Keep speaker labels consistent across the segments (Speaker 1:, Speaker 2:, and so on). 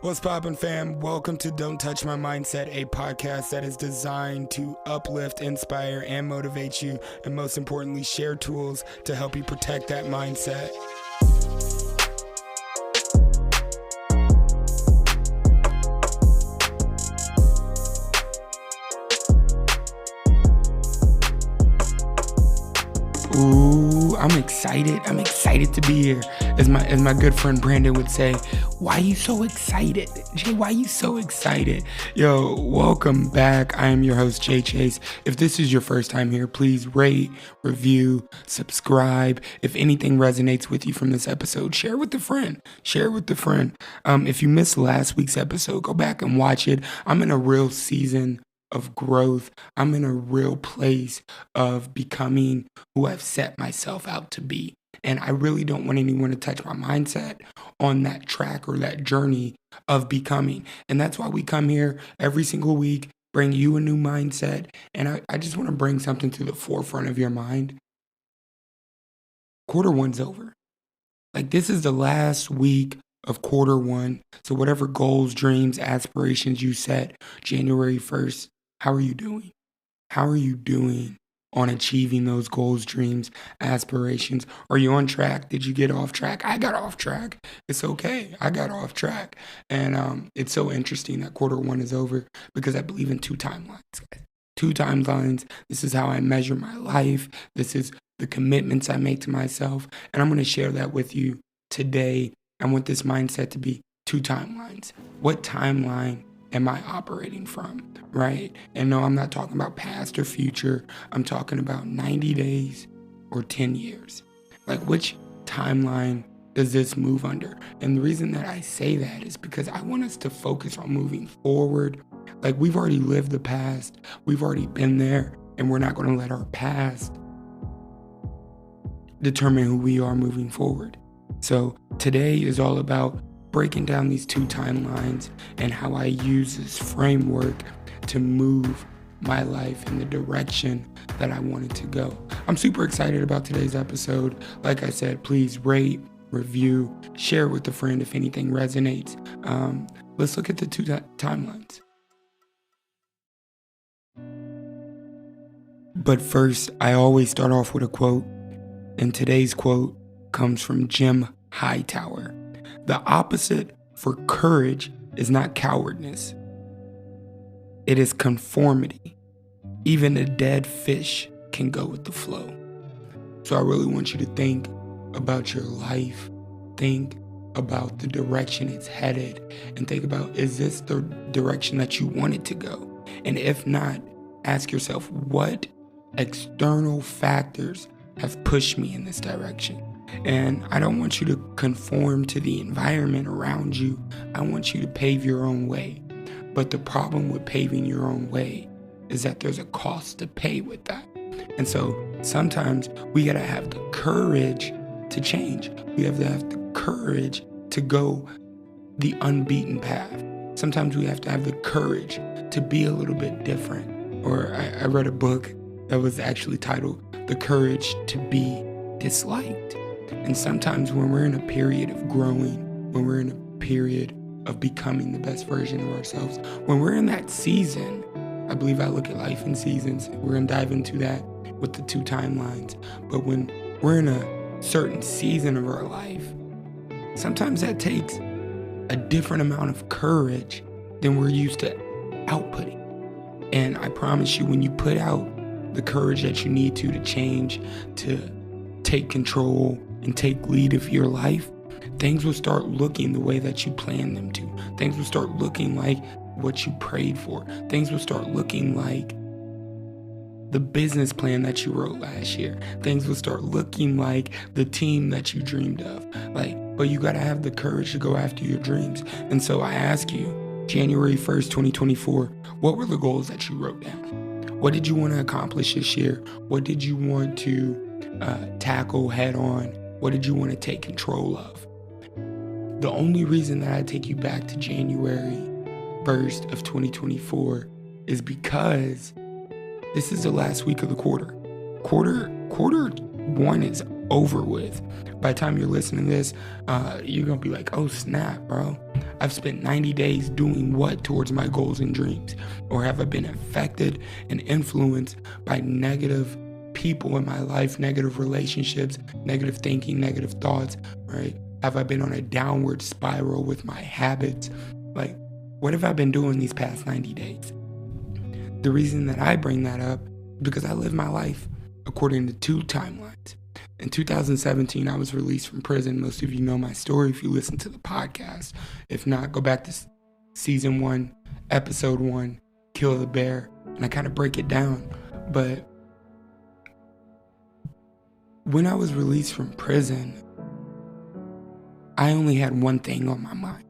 Speaker 1: What's poppin', fam? Welcome to Don't Touch My Mindset, a podcast that is designed to uplift, inspire, and motivate you, and most importantly, share tools to help you protect that mindset. Ooh, I'm excited. I'm excited to be here. As my good friend Brandon would say, why you so excited? Jay, why you so excited? Yo, welcome back. I am your host, Jay Chase. If this is your first time here, please rate, review, subscribe. If anything resonates with you from this episode, share with a friend. Share with a friend. If you missed last week's episode, go back and watch it. I'm in a real season of growth. I'm in a real place of becoming who I've set myself out to be. And I really don't want anyone to touch my mindset on that track or that journey of becoming. And that's why we come here every single week, bring you a new mindset. And I just want to bring something to the forefront of your mind. Quarter one's over. Like, this is the last week of quarter one. So whatever goals, dreams, aspirations you set January 1st, how are you doing? How are you doing on achieving those goals, dreams, aspirations? Are you on track? Did you get off track? I got off track. It's okay. I got off track. And it's so interesting that quarter one is over because I believe in two timelines. Two timelines. This is how I measure my life. This is the commitments I make to myself. And I'm going to share that with you today. I want this mindset to be two timelines. What timeline am I operating from, right? And no, I'm not talking about past or future. I'm talking about 90 days or 10 years. Like, which timeline does this move under? And the reason that I say that is because I want us to focus on moving forward. Like, we've already lived the past. We've already been there, and we're not going to let our past determine who we are moving forward. So today is all about breaking down these two timelines and how I use this framework to move my life in the direction that I want it to go. I'm super excited about today's episode. Like I said, please rate, review, share with a friend if anything resonates. Let's look at the two timelines. But first, I always start off with a quote, and today's quote comes from Jim Hightower. The opposite for courage is not cowardness. It is conformity. Even a dead fish can go with the flow. So I really want you to think about your life. Think about the direction it's headed. And think about, is this the direction that you want it to go? And if not, ask yourself, what external factors have pushed me in this direction? And I don't want you to conform to the environment around you. I want you to pave your own way. But the problem with paving your own way is that there's a cost to pay with that. And so sometimes we got to have the courage to change. We have to have the courage to go the unbeaten path. Sometimes we have to have the courage to be a little bit different. Or I read a book that was actually titled The Courage to Be Disliked. And sometimes when we're in a period of growing, when we're in a period of becoming the best version of ourselves, when we're in that season, I believe I look at life in seasons. We're going to dive into that with the two timelines. But when we're in a certain season of our life, sometimes that takes a different amount of courage than we're used to outputting. And I promise you, when you put out the courage that you need to change, to take control and take lead of your life, things will start looking the way that you planned them to. Things will start looking like what you prayed for. Things will start looking like the business plan that you wrote last year. Things will start looking like the team that you dreamed of. But you gotta have the courage to go after your dreams. And so I ask you, January 1st, 2024, what were the goals that you wrote down? What did you want to accomplish this year? What did you want to tackle head on? What did you want to take control of? The only reason that I take you back to January 1st of 2024 is because this is the last week of the quarter. Quarter one is over with. By the time you're listening to this, you're going to be like, oh snap, bro. I've spent 90 days doing what towards my goals and dreams? Or have I been affected and influenced by negative people in my life, negative relationships, negative thinking, negative thoughts, right? Have I been on a downward spiral with my habits? Like, what have I been doing these past 90 days? The reason that I bring that up is because I live my life according to two timelines. In 2017, I was released from prison. Most of you know my story if you listen to the podcast. If not, go back to season 1, episode 1, Kill the Bear, and I kind of break it down. But when I was released from prison, I only had one thing on my mind.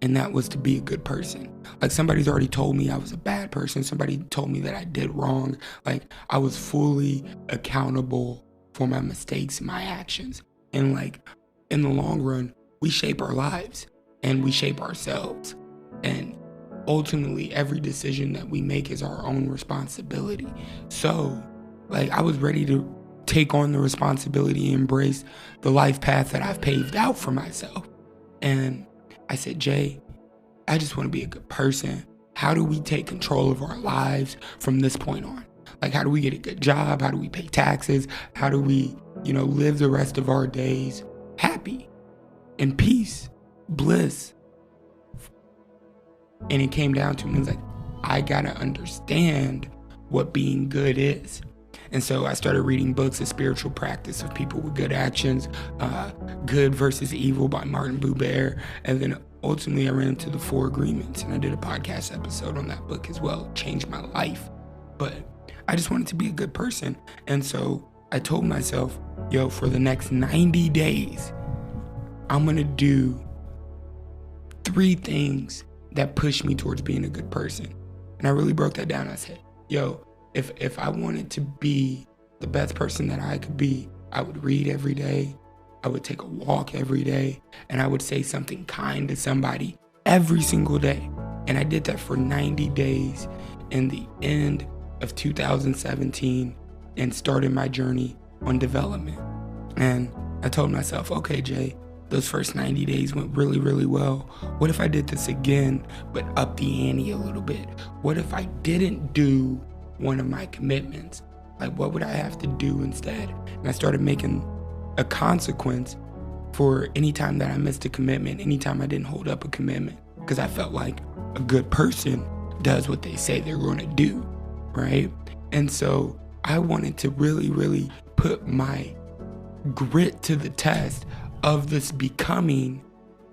Speaker 1: And that was to be a good person. Like, somebody's already told me I was a bad person. Somebody told me that I did wrong. Like, I was fully accountable for my mistakes and my actions. And like, in the long run, we shape our lives and we shape ourselves. And ultimately, every decision that we make is our own responsibility. So, like, I was ready to take on the responsibility and embrace the life path that I've paved out for myself. And I said, Jay, I just want to be a good person. How do we take control of our lives from this point on? Like, how do we get a good job? How do we pay taxes? How do we, live the rest of our days happy, in peace, bliss? And it came down to me, it was like, I gotta understand what being good is. And so I started reading books of spiritual practice of people with good actions, Good versus Evil by Martin Buber. And then ultimately I ran into the 4 Agreements, and I did a podcast episode on that book as well. It changed my life. But I just wanted to be a good person. And so I told myself, for the next 90 days, I'm going to do 3 things that push me towards being a good person. And I really broke that down. I said, if I wanted to be the best person that I could be, I would read every day, I would take a walk every day, and I would say something kind to somebody every single day. And I did that for 90 days in the end of 2017 and started my journey on development. And I told myself, okay, Jay, those first 90 days went really, really well. What if I did this again, but up the ante a little bit? What if I didn't do one of my commitments? Like, what would I have to do instead? And I started making a consequence for any time that I missed a commitment, anytime I didn't hold up a commitment, because I felt like a good person does what they say they're going to do, right? And so I wanted to really, really put my grit to the test of this becoming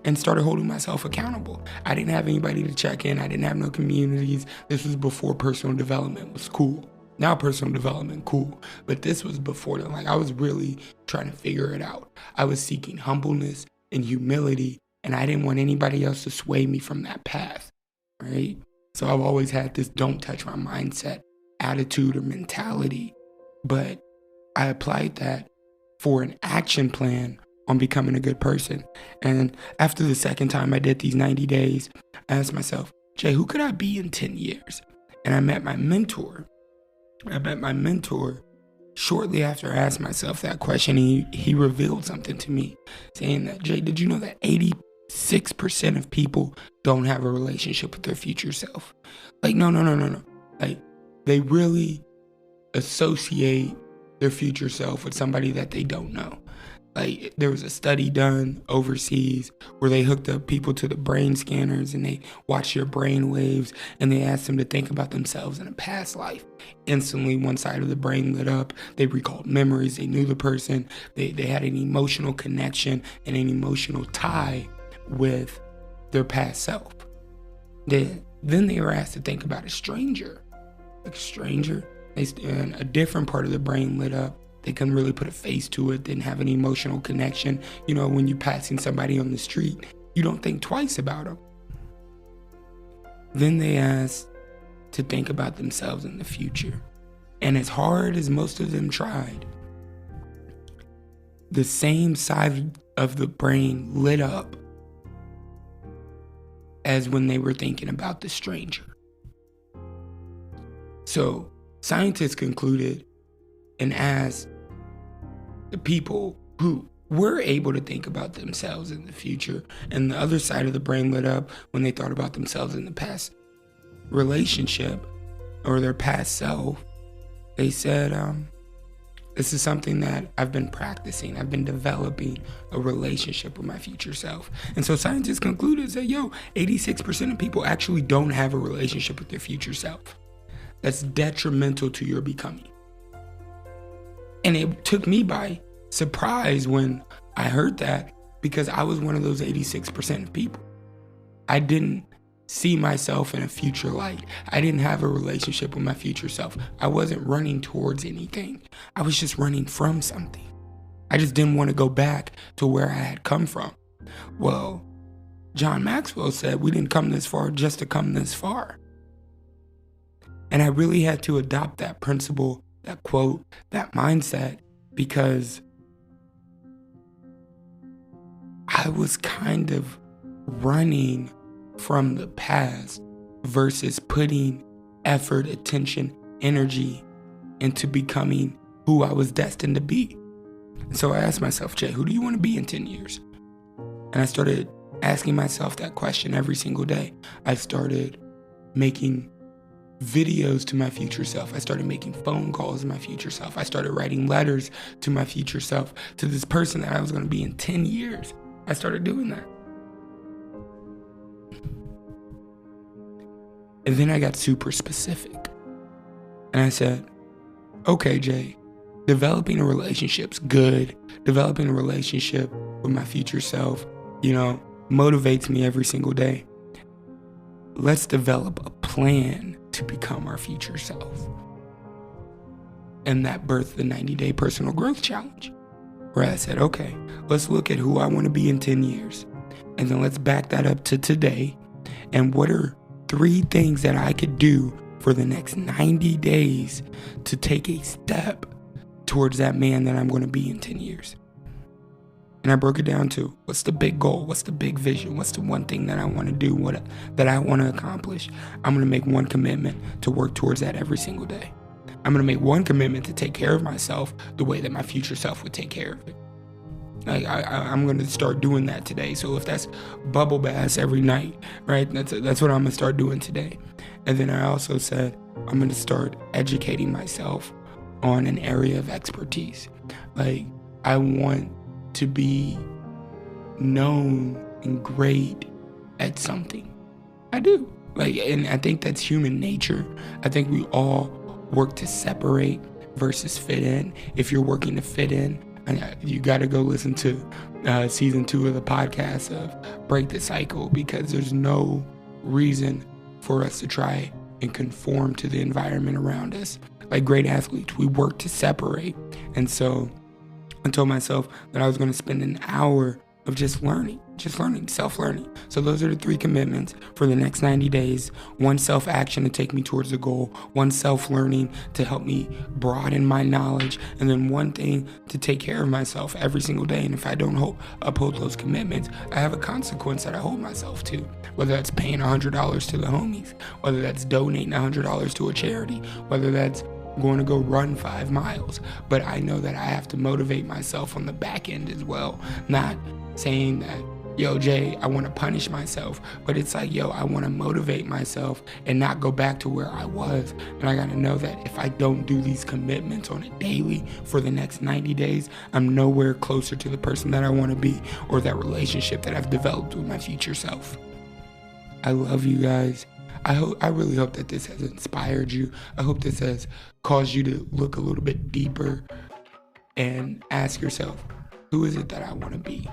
Speaker 1: and started holding myself accountable. I didn't have anybody to check in. I didn't have no communities. This was before personal development was cool. Now personal development, cool. But this was before that. Like, I was really trying to figure it out. I was seeking humbleness and humility, and I didn't want anybody else to sway me from that path, right? So I've always had this don't touch my mindset, attitude or mentality. But I applied that for an action plan on becoming a good person. And after the second time I did these 90 days, I asked myself, Jay, who could I be in 10 years? And I met my mentor. Shortly after I asked myself that question. He revealed something to me, saying that, Jay, did you know that 86% of people don't have a relationship with their future self? Like, no. Like, they really associate their future self with somebody that they don't know. Like, there was a study done overseas where they hooked up people to the brain scanners and they watched your brain waves and they asked them to think about themselves in a past life. Instantly, one side of the brain lit up. They recalled memories. They knew the person. They had an emotional connection and an emotional tie with their past self. Then they were asked to think about a stranger. Like, a stranger. And a different part of the brain lit up. They couldn't really put a face to it, didn't have an emotional connection. When you're passing somebody on the street, you don't think twice about them. Then they asked to think about themselves in the future. And as hard as most of them tried, the same side of the brain lit up as when they were thinking about the stranger. So scientists concluded and asked the people who were able to think about themselves in the future, and the other side of the brain lit up when they thought about themselves in the past relationship or their past self, they said, this is something that I've been practicing. I've been developing a relationship with my future self. And so scientists concluded that, 86% of people actually don't have a relationship with their future self. That's detrimental to your becoming. And it took me by surprise when I heard that, because I was one of those 86% of people. I didn't see myself in a future light. I didn't have a relationship with my future self. I wasn't running towards anything. I was just running from something. I just didn't want to go back to where I had come from. Well, John Maxwell said we didn't come this far just to come this far. And I really had to adopt that principle, that quote, that mindset, because I was kind of running from the past versus putting effort, attention, energy into becoming who I was destined to be. And so I asked myself, Jay, who do you want to be in 10 years? And I started asking myself that question every single day. I started making videos to my future self. I started making phone calls to my future self. I started writing letters to my future self, to this person that I was going to be in 10 years. I started doing that. And then I got super specific. And I said, okay, Jay, developing a relationship's good. Developing a relationship with my future self, motivates me every single day. Let's develop a plan to become our future self. And that birthed the 90-day personal growth challenge, where I said, okay, let's look at who I want to be in 10 years. And then let's back that up to today. And what are 3 things that I could do for the next 90 days to take a step towards that man that I'm going to be in 10 years. And I broke it down to, what's the big goal? What's the big vision? What's the one thing that I want to do, that I want to accomplish? I'm going to make one commitment to work towards that every single day. I'm going to make one commitment to take care of myself the way that my future self would take care of it. I'm going to start doing that today. So if that's bubble baths every night, right? That's what I'm going to start doing today. And then I also said, I'm going to start educating myself on an area of expertise. I want to be known and great at something. I do. And I think that's human nature. I think we all work to separate versus fit in. If you're working to fit in, you got to go listen to season 2 of the podcast of Break the Cycle, because there's no reason for us to try and conform to the environment around us. Like great athletes, we work to separate. And so I told myself that I was going to spend an hour of just learning, self-learning. So those are the 3 commitments for the next 90 days. 1 self-action to take me towards the goal, 1 self-learning to help me broaden my knowledge, and then 1 thing to take care of myself every single day. And if I don't uphold those commitments, I have a consequence that I hold myself to, whether that's paying $100 to the homies, whether that's donating $100 to a charity, whether that's going to go run 5 miles. But I know that I have to motivate myself on the back end as well, not saying that, Jay, I want to punish myself, but it's like, I want to motivate myself and not go back to where I was. And I got to know that if I don't do these commitments on a daily for the next 90 days, I'm nowhere closer to the person that I want to be or that relationship that I've developed with my future self. I love you guys. I really hope that this has inspired you. I hope this has caused you to look a little bit deeper and ask yourself, who is it that I want to be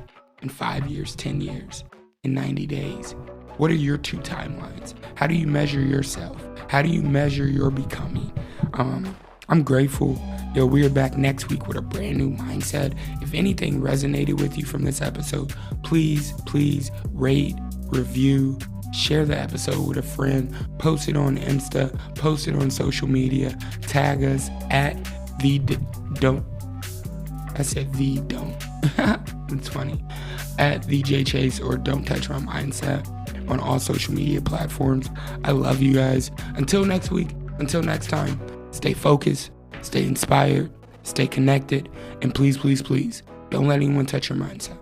Speaker 1: in 5 years, 10 years, in 90 days? What are your 2 timelines? How do you measure yourself? How do you measure your becoming? I'm grateful. We are back next week with a brand new mindset. If anything resonated with you from this episode, please rate, review, share the episode with a friend, post it on Insta, post it on social media, tag us at don't. It's funny. At the J Chase or Don't Touch My Mindset on all social media platforms. I love you guys. Until next week, until next time, stay focused, stay inspired, stay connected, and please Don't let anyone touch your mindset.